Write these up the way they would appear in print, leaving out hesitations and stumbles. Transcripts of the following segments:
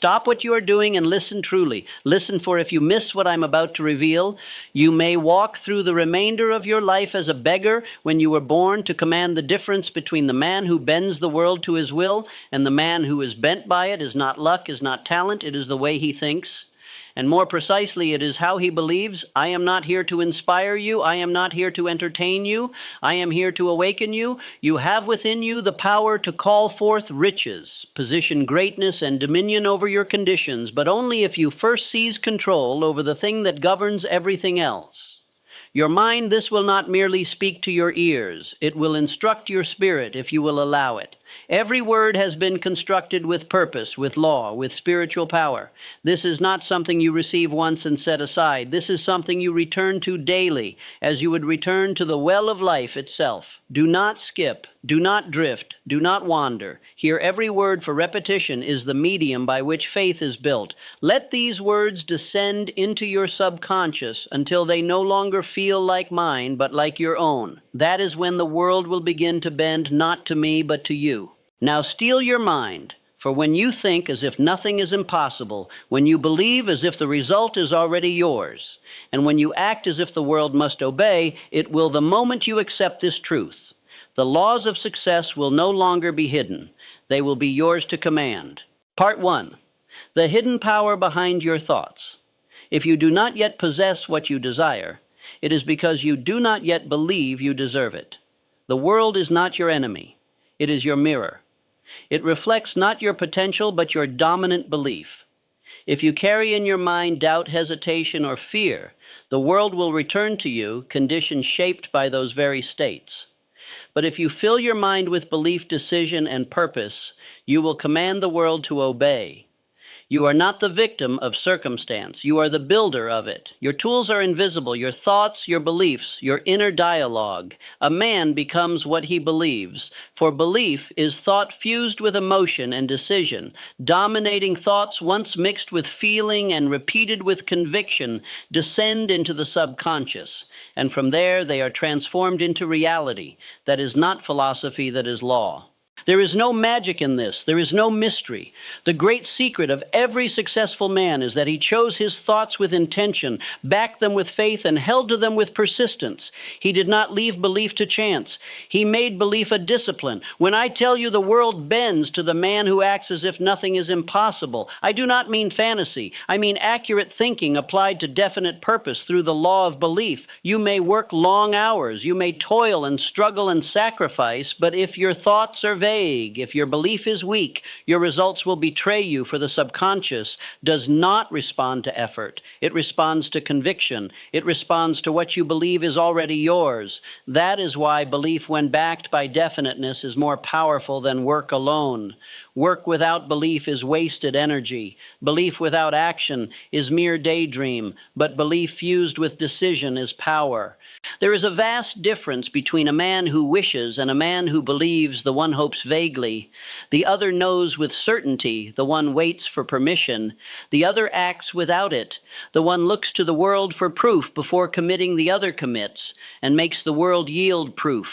Stop what you are doing and listen truly. Listen, for if you miss what I'm about to reveal, you may walk through the remainder of your life as a beggar when you were born to command the difference between the man who bends the world to his will and the man who is bent by it. Is not luck, is not talent, it is the way he thinks. And more precisely, it is how he believes. I am not here to inspire you. I am not here to entertain you. I am here to awaken you. You have within you the power to call forth riches, position greatness and dominion over your conditions, but only if you first seize control over the thing that governs everything else. Your mind, this will not merely speak to your ears. It will instruct your spirit if you will allow it. Every word has been constructed with purpose, with law, with spiritual power. This is not something you receive once and set aside. This is something you return to daily, as you would return to the well of life itself. Do not skip, do not drift, do not wander. Here every word for repetition is the medium by which faith is built. Let these words descend into your subconscious until they no longer feel like mine, but like your own. That is when the world will begin to bend not to me, but to you. Now steel your mind, for when you think as if nothing is impossible, when you believe as if the result is already yours, and when you act as if the world must obey, it will the moment you accept this truth. The laws of success will no longer be hidden. They will be yours to command. Part 1. The hidden power behind your thoughts. If you do not yet possess what you desire, it is because you do not yet believe you deserve it. The world is not your enemy. It is your mirror. It reflects not your potential, but your dominant belief. If you carry in your mind doubt, hesitation, or fear, the world will return to you conditions shaped by those very states. But if you fill your mind with belief, decision, and purpose, you will command the world to obey. You are not the victim of circumstance. You are the builder of it. Your tools are invisible, your thoughts, your beliefs, your inner dialogue. A man becomes what he believes, for belief is thought fused with emotion and decision. Dominating thoughts, once mixed with feeling and repeated with conviction, descend into the subconscious, and from there they are transformed into reality. That is not philosophy, that is law. There is no magic in this. There is no mystery. The great secret of every successful man is that he chose his thoughts with intention, backed them with faith, and held to them with persistence. He did not leave belief to chance. He made belief a discipline. When I tell you the world bends to the man who acts as if nothing is impossible, I do not mean fantasy. I mean accurate thinking applied to definite purpose through the law of belief. You may work long hours. You may toil and struggle and sacrifice, but if your thoughts are vague, if your belief is weak, your results will betray you, for the subconscious does not respond to effort. It responds to conviction. It responds to what you believe is already yours. That is why belief, when backed by definiteness, is more powerful than work alone. Work without belief is wasted energy. Belief without action is mere daydream, but belief fused with decision is power. There is a vast difference between a man who wishes and a man who believes. The one hopes vaguely. The other knows with certainty. The one waits for permission. The other acts without it. The one looks to the world for proof before committing. The other commits and makes the world yield proof.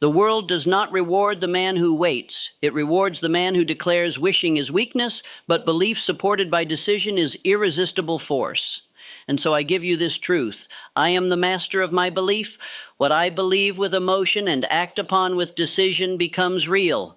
The world does not reward the man who waits. It rewards the man who declares wishing is weakness, but belief supported by decision is irresistible force. And so I give you this truth. I am the master of my belief. What I believe with emotion and act upon with decision becomes real.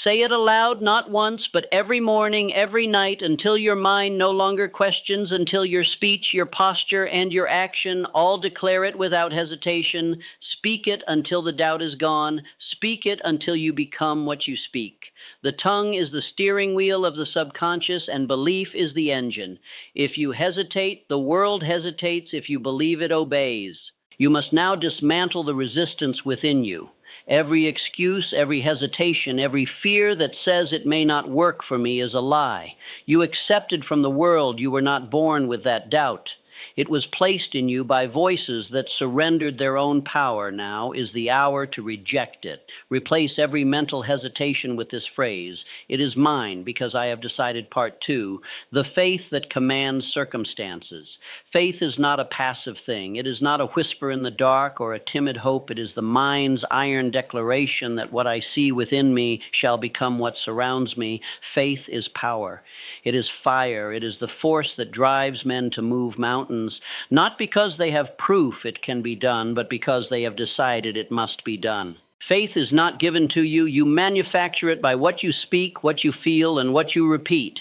Say it aloud, not once, but every morning, every night, until your mind no longer questions, until your speech, your posture, and your action all declare it without hesitation. Speak it until the doubt is gone. Speak it until you become what you speak. The tongue is the steering wheel of the subconscious, and belief is the engine. If you hesitate, the world hesitates. If you believe, it obeys. You must now dismantle the resistance within you. Every excuse, every hesitation, every fear that says it may not work for me is a lie. You accepted from the world. You were not born with that doubt. It was placed in you by voices that surrendered their own power. Now is the hour to reject it. Replace every mental hesitation with this phrase: it is mine because I have decided. Part 2, the faith that commands circumstances. Faith is not a passive thing. It is not a whisper in the dark or a timid hope. It is the mind's iron declaration that what I see within me shall become what surrounds me. Faith is power. It is fire. It is the force that drives men to move mountains, not because they have proof it can be done, but because they have decided it must be done. Faith is not given to you. You manufacture it by what you speak, what you feel, and what you repeat.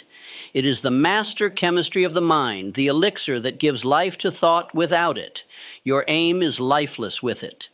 It is the master chemistry of the mind, the elixir that gives life to thought. Without it, your aim is lifeless with it.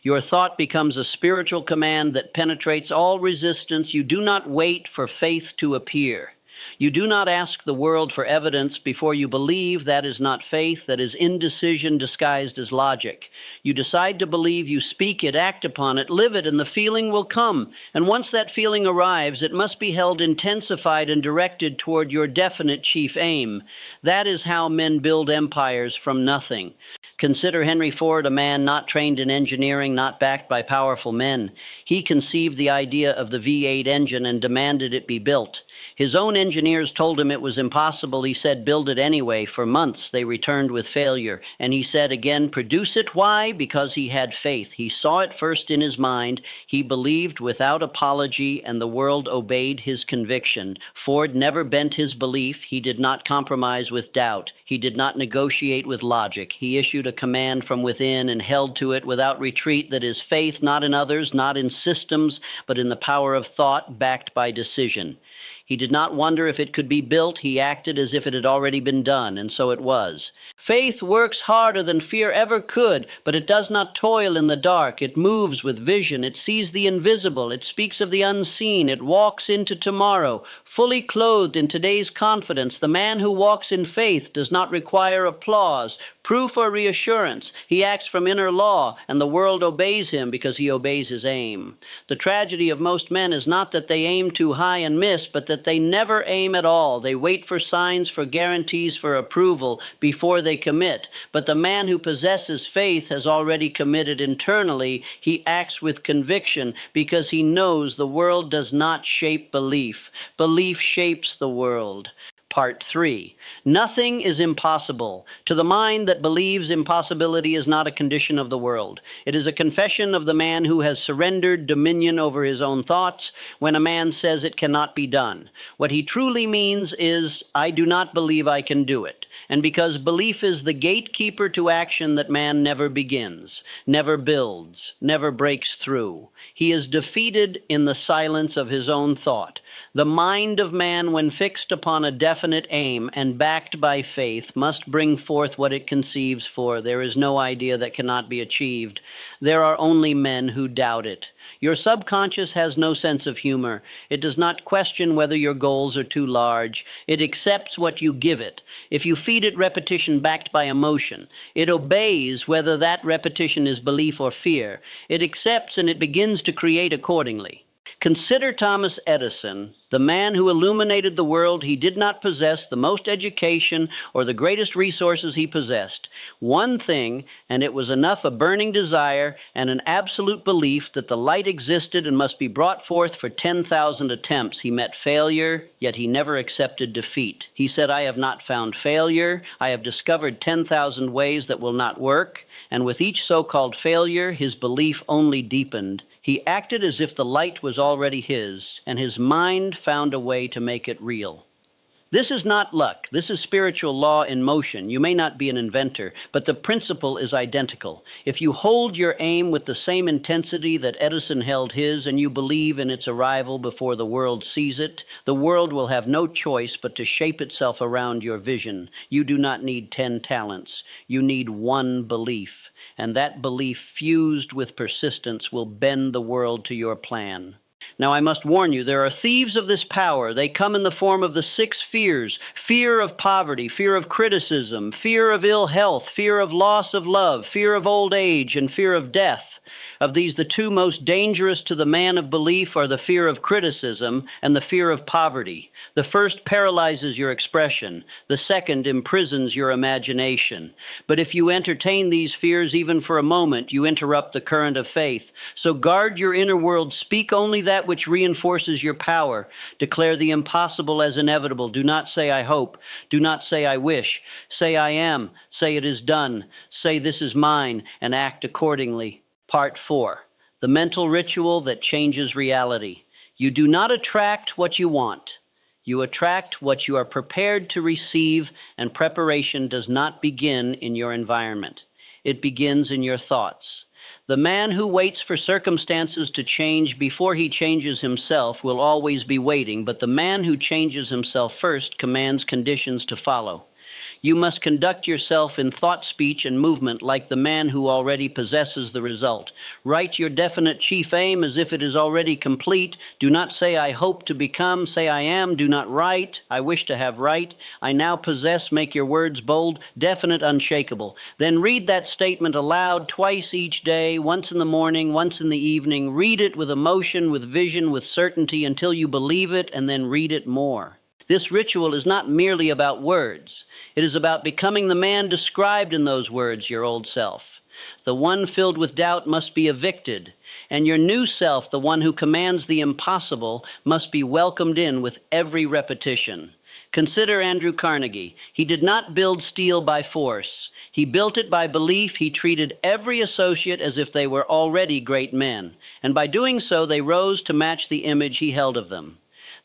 Your thought becomes a spiritual command that penetrates all resistance. You do not wait for faith to appear. You do not ask the world for evidence before you believe. That is not faith. That is indecision disguised as logic. You decide to believe, you speak it, act upon it, live it, and the feeling will come. And once that feeling arrives, it must be held intensified and directed toward your definite chief aim. That is how men build empires from nothing. Consider Henry Ford, a man not trained in engineering, not backed by powerful men. He conceived the idea of the V8 engine and demanded it be built. His own engineers told him it was impossible. He said, build it anyway. For months, they returned with failure. And he said again, produce it. Why? Because he had faith. He saw it first in his mind. He believed without apology, and the world obeyed his conviction. Ford never bent his belief. He did not compromise with doubt. He did not negotiate with logic. He issued a command from within and held to it without retreat. That is faith, not in others, not in systems, but in the power of thought backed by decision. He did not wonder if it could be built. He acted as if it had already been done, and so it was. Faith works harder than fear ever could, but it does not toil in the dark. It moves with vision. It sees the invisible. It speaks of the unseen. It walks into tomorrow, fully clothed in today's confidence. The man who walks in faith does not require applause, proof, or reassurance. He acts from inner law, and the world obeys him because he obeys his aim. The tragedy of most men is not that they aim too high and miss, but that they never aim at all. They wait for signs, for guarantees, for approval before they commit. But the man who possesses faith has already committed internally. He acts with conviction because he knows the world does not shape belief. Belief shapes the world. Part 3. Nothing is impossible. To the mind that believes, impossibility is not a condition of the world. It is a confession of the man who has surrendered dominion over his own thoughts when a man says it cannot be done. What he truly means is, I do not believe I can do it. And because belief is the gatekeeper to action that man never begins, never builds, never breaks through. He is defeated in the silence of his own thought. The mind of man, when fixed upon a definite aim and backed by faith, must bring forth what it conceives for. There is no idea that cannot be achieved. There are only men who doubt it. Your subconscious has no sense of humor. It does not question whether your goals are too large. It accepts what you give it. If you feed it repetition backed by emotion, it obeys whether that repetition is belief or fear. It accepts and it begins to create accordingly. Consider Thomas Edison, the man who illuminated the world. He did not possess the most education or the greatest resources. He possessed one thing, and it was enough: a burning desire and an absolute belief that the light existed and must be brought forth. For 10,000 attempts, he met failure, yet he never accepted defeat. He said, I have not found failure. I have discovered 10,000 ways that will not work. And with each so-called failure, his belief only deepened. He acted as if the light was already his, and his mind found a way to make it real. This is not luck. This is spiritual law in motion. You may not be an inventor, but the principle is identical. If you hold your aim with the same intensity that Edison held his, and you believe in its arrival before the world sees it, the world will have no choice but to shape itself around your vision. You do not need 10 talents. You need one belief. And that belief, fused with persistence, will bend the world to your plan. Now, I must warn you, there are thieves of this power. They come in the form of the 6 fears: fear of poverty, fear of criticism, fear of ill health, fear of loss of love, fear of old age, and fear of death. Of these, the two most dangerous to the man of belief are the fear of criticism and the fear of poverty. The first paralyzes your expression. The second imprisons your imagination. But if you entertain these fears even for a moment, you interrupt the current of faith. So guard your inner world. Speak only that which reinforces your power. Declare the impossible as inevitable. Do not say, I hope. Do not say, I wish. Say, I am. Say, it is done. Say, this is mine, and act accordingly. Part 4. The mental ritual that changes reality. You do not attract what you want. You attract what you are prepared to receive, and preparation does not begin in your environment. It begins in your thoughts. The man who waits for circumstances to change before he changes himself will always be waiting, but the man who changes himself first commands conditions to follow. You must conduct yourself in thought, speech, and movement like the man who already possesses the result. Write your definite chief aim as if it is already complete. Do not say, I hope to become. Say, I am. Do not write, I wish to have right. I now possess. Make your words bold, definite, unshakable. Then read that statement aloud twice each day, once in the morning, once in the evening. Read it with emotion, with vision, with certainty until you believe it, and then read it more. This ritual is not merely about words. It is about becoming the man described in those words, your old self. The one filled with doubt must be evicted, and your new self, the one who commands the impossible, must be welcomed in with every repetition. Consider Andrew Carnegie. He did not build steel by force. He built it by belief. He treated every associate as if they were already great men, and by doing so, they rose to match the image he held of them.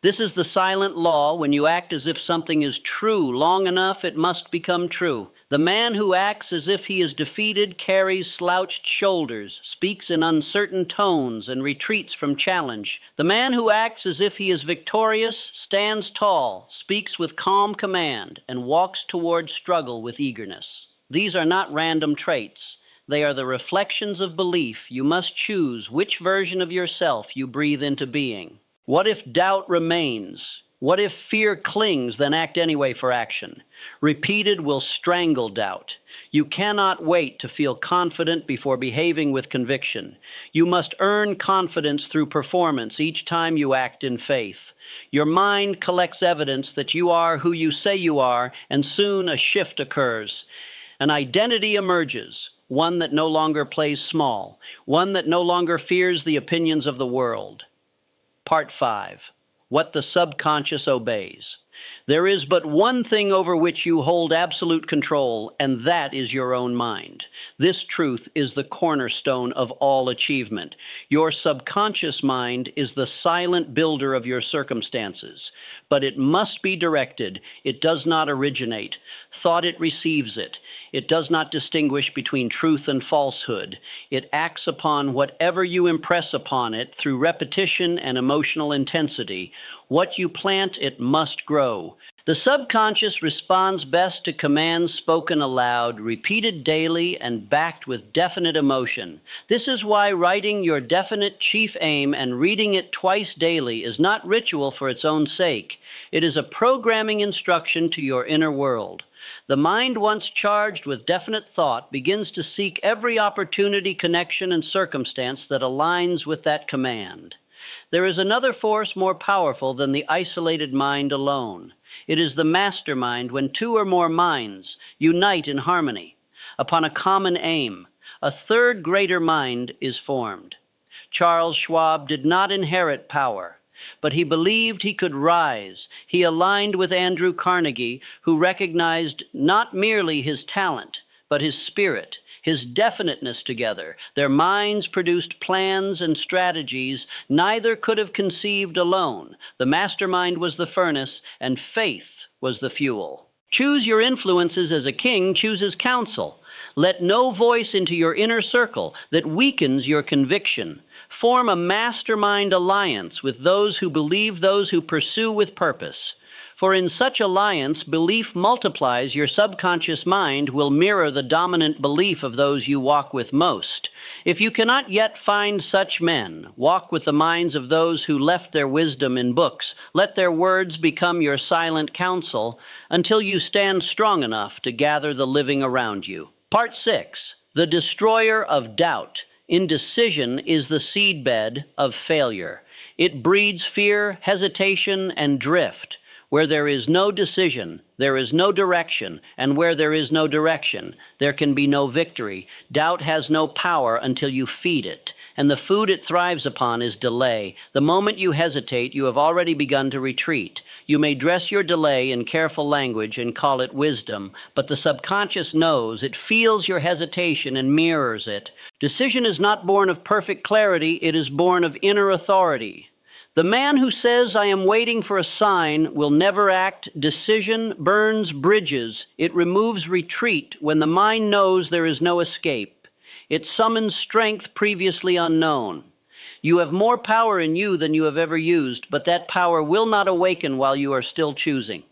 This is the silent law. When you act as if something is true long enough, it must become true. The man who acts as if he is defeated carries slouched shoulders, speaks in uncertain tones, and retreats from challenge. The man who acts as if he is victorious stands tall, speaks with calm command, and walks toward struggle with eagerness. These are not random traits. They are the reflections of belief. You must choose which version of yourself you breathe into being. What if doubt remains? What if fear clings, then act anyway for action? Repeated will strangle doubt. You cannot wait to feel confident before behaving with conviction. You must earn confidence through performance each time you act in faith. Your mind collects evidence that you are who you say you are, and soon a shift occurs. An identity emerges, one that no longer plays small, one that no longer fears the opinions of the world. Part 5. What the subconscious obeys. There is but one thing over which you hold absolute control, and that is your own mind. This truth is the cornerstone of all achievement. Your subconscious mind is the silent builder of your circumstances, but it must be directed. It does not originate. Thought it receives it. It does not distinguish between truth and falsehood. It acts upon whatever you impress upon it through repetition and emotional intensity. What you plant, it must grow. The subconscious responds best to commands spoken aloud, repeated daily, and backed with definite emotion. This is why writing your definite chief aim and reading it twice daily is not ritual for its own sake. It is a programming instruction to your inner world. The mind, once charged with definite thought, begins to seek every opportunity, connection, and circumstance that aligns with that command. There is another force more powerful than the isolated mind alone. It is the mastermind when two or more minds unite in harmony upon a common aim. A third greater mind is formed. Charles Schwab did not inherit power, but he believed he could rise. He aligned with Andrew Carnegie, who recognized not merely his talent, but his spirit, his definiteness together. Their minds produced plans and strategies neither could have conceived alone. The mastermind was the furnace, and faith was the fuel. Choose your influences as a king chooses counsel. Let no voice into your inner circle that weakens your conviction. Form a mastermind alliance with those who believe, those who pursue with purpose. For in such alliance, belief multiplies. Your subconscious mind will mirror the dominant belief of those you walk with most. If you cannot yet find such men, walk with the minds of those who left their wisdom in books. Let their words become your silent counsel until you stand strong enough to gather the living around you. Part 6. The destroyer of doubt Indecision is the seedbed of failure. It breeds fear, hesitation, and drift. Where there is no decision, there is no direction, and where there is no direction, there can be no victory. Doubt has no power until you feed it, and the food it thrives upon is delay. The moment you hesitate, you have already begun to retreat. You may dress your delay in careful language and call it wisdom, but the subconscious knows, it feels your hesitation and mirrors it. Decision is not born of perfect clarity, it is born of inner authority. The man who says, "I am waiting for a sign," will never act. Decision burns bridges. It removes retreat when the mind knows there is no escape. It summons strength previously unknown. You have more power in you than you have ever used, but that power will not awaken while you are still choosing.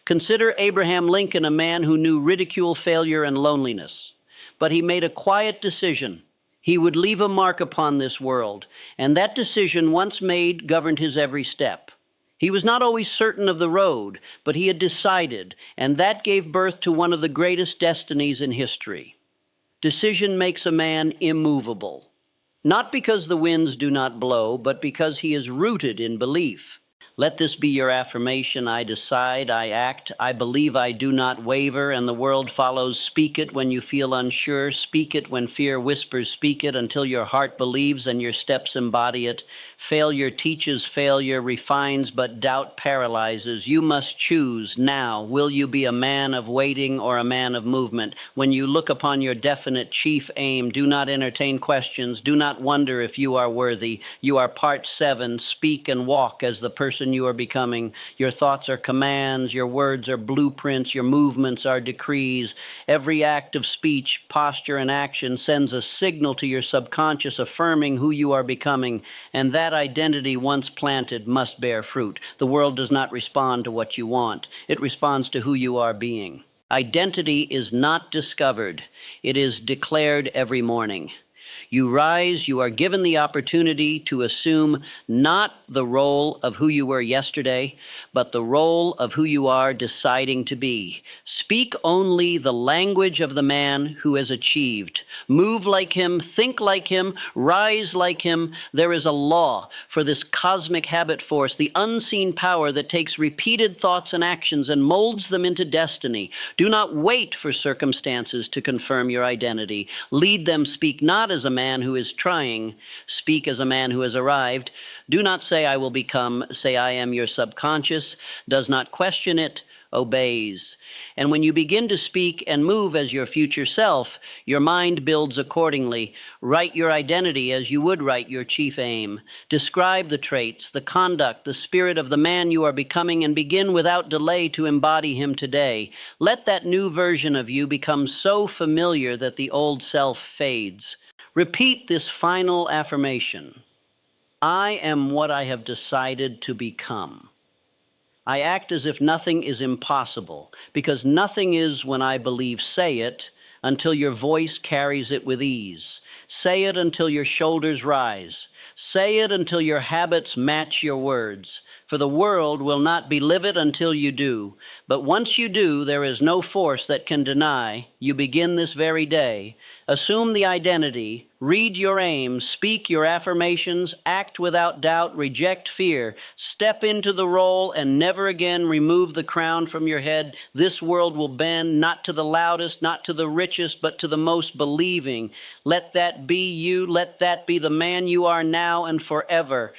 Consider Abraham Lincoln, a man who knew ridicule, failure, and loneliness. But he made a quiet decision. He would leave a mark upon this world, and that decision, once made, governed his every step. He was not always certain of the road, but he had decided, and that gave birth to one of the greatest destinies in history. Decision makes a man immovable, not because the winds do not blow, but because he is rooted in belief. Let this be your affirmation. I decide, I act, I believe, I do not waver, and the world follows. Speak it when you feel unsure. Speak it when fear whispers. Speak it until your heart believes and your steps embody it. Failure teaches failure, refines, but doubt paralyzes. You must choose now. Will you be a man of waiting or a man of movement? When you look upon your definite chief aim, do not entertain questions. Do not wonder if you are worthy. You are part 7. Speak and walk as the person you are becoming. Your thoughts are commands, your words are blueprints, your movements are decrees. Every act of speech, posture, and action sends a signal to your subconscious affirming who you are becoming, and that identity, once planted, must bear fruit. The world does not respond to what you want. It responds to who you are being. Identity is not discovered. It is declared every morning. You rise, you are given the opportunity to assume not the role of who you were yesterday, but the role of who you are deciding to be. Speak only the language of the man who has achieved. Move like him, think like him, rise like him. There is a law for this cosmic habit force, the unseen power that takes repeated thoughts and actions and molds them into destiny. Do not wait for circumstances to confirm your identity. Lead them. Speak not as a man who is trying, speak as a man who has arrived. Do not say, "I will become," say, "I am." Your subconscious does not question it, obeys. And when you begin to speak and move as your future self, your mind builds accordingly. Write your identity as you would write your chief aim. Describe the traits, the conduct, the spirit of the man you are becoming, and begin without delay to embody him today. Let that new version of you become so familiar that the old self fades. Repeat this final affirmation. I am what I have decided to become. I act as if nothing is impossible, because nothing is when I believe. Say it until your voice carries it with ease. Say it until your shoulders rise. Say it until your habits match your words. For the world will not be livid until you do. But once you do, there is no force that can deny. You begin this very day. Assume the identity, read your aims, speak your affirmations, act without doubt, reject fear, step into the role, and never again remove the crown from your head. This world will bend, not to the loudest, not to the richest, but to the most believing. Let that be you. Let that be the man you are now and forever.